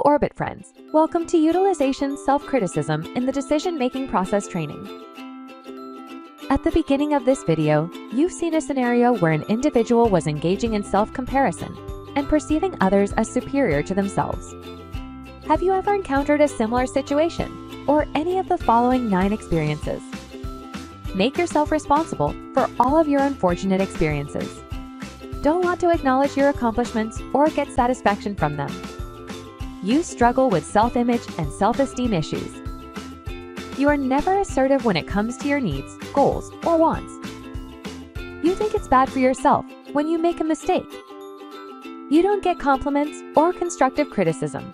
Orbit friends, welcome to Utilization Self-Criticism in the Decision-Making Process training. At the beginning of this video, you've seen a scenario where an individual was engaging in self-comparison and perceiving others as superior to themselves. Have you ever encountered a similar situation or any of the following 9 experiences? Make yourself responsible for all of your unfortunate experiences. Don't want to acknowledge your accomplishments or get satisfaction from them. You struggle with self-image and self-esteem issues. You are never assertive when it comes to your needs, goals, or wants. You think it's bad for yourself when you make a mistake. You don't get compliments or constructive criticism.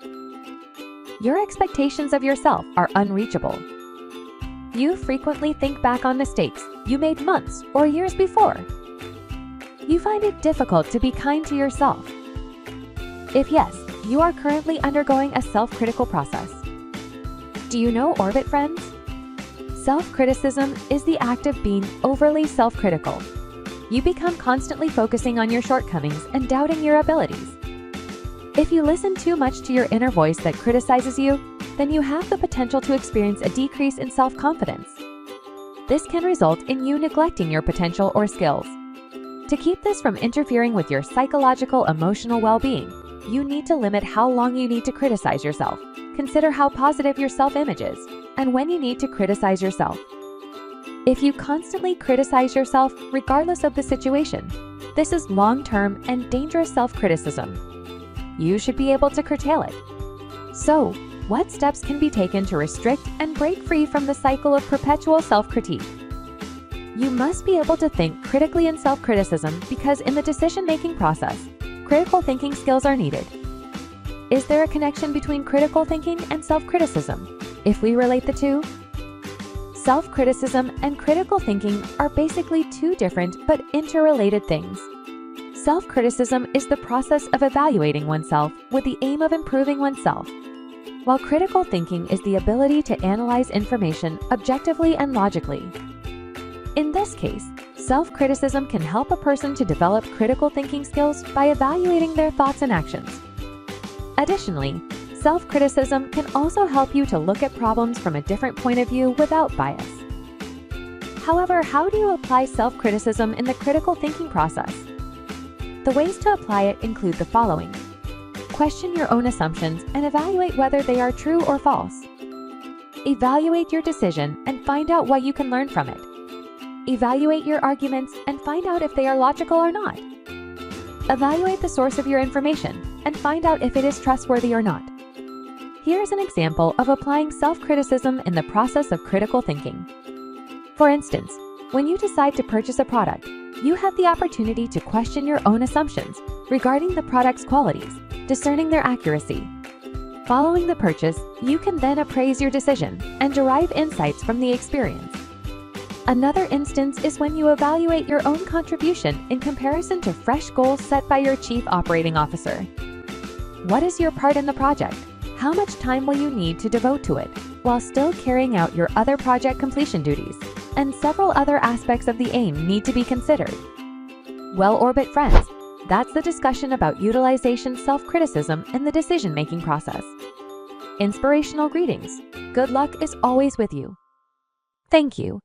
Your expectations of yourself are unreachable. You frequently think back on mistakes you made months or years before. You find it difficult to be kind to yourself. If yes, you are currently undergoing a self-critical process. Do you know Orbit friends? Self-criticism is the act of being overly self-critical. You become constantly focusing on your shortcomings and doubting your abilities. If you listen too much to your inner voice that criticizes you, then you have the potential to experience a decrease in self-confidence. This can result in you neglecting your potential or skills. To keep this from interfering with your psychological, emotional well-being, you need to limit how long you need to criticize yourself. Consider how positive your self-image is and when you need to criticize yourself. If you constantly criticize yourself regardless of the situation, this is long-term and dangerous self-criticism. You should be able to curtail it. So, what steps can be taken to restrict and break free from the cycle of perpetual self-critique? You must be able to think critically in self-criticism because in the decision-making process, critical thinking skills are needed. Is there a connection between critical thinking and self-criticism? If we relate the two, self-criticism and critical thinking are basically two different but interrelated things. Self-criticism is the process of evaluating oneself with the aim of improving oneself, while critical thinking is the ability to analyze information objectively and logically. In this case, self-criticism can help a person to develop critical thinking skills by evaluating their thoughts and actions. Additionally, self-criticism can also help you to look at problems from a different point of view without bias. However, how do you apply self-criticism in the critical thinking process? The ways to apply it include the following. Question your own assumptions and evaluate whether they are true or false. Evaluate your decision and find out what you can learn from it. Evaluate your arguments and find out if they are logical or not. Evaluate the source of your information and find out if it is trustworthy or not. Here's an example of applying self-criticism in the process of critical thinking. For instance, when you decide to purchase a product, you have the opportunity to question your own assumptions regarding the product's qualities, discerning their accuracy. Following the purchase, you can then appraise your decision and derive insights from the experience. Another instance is when you evaluate your own contribution in comparison to fresh goals set by your Chief Operating Officer. What is your part in the project? How much time will you need to devote to it, while still carrying out your other project completion duties? And several other aspects of the aim need to be considered. Well, Orbit friends, that's the discussion about utilization self-criticism in the decision-making process. Inspirational greetings. Good luck is always with you. Thank you.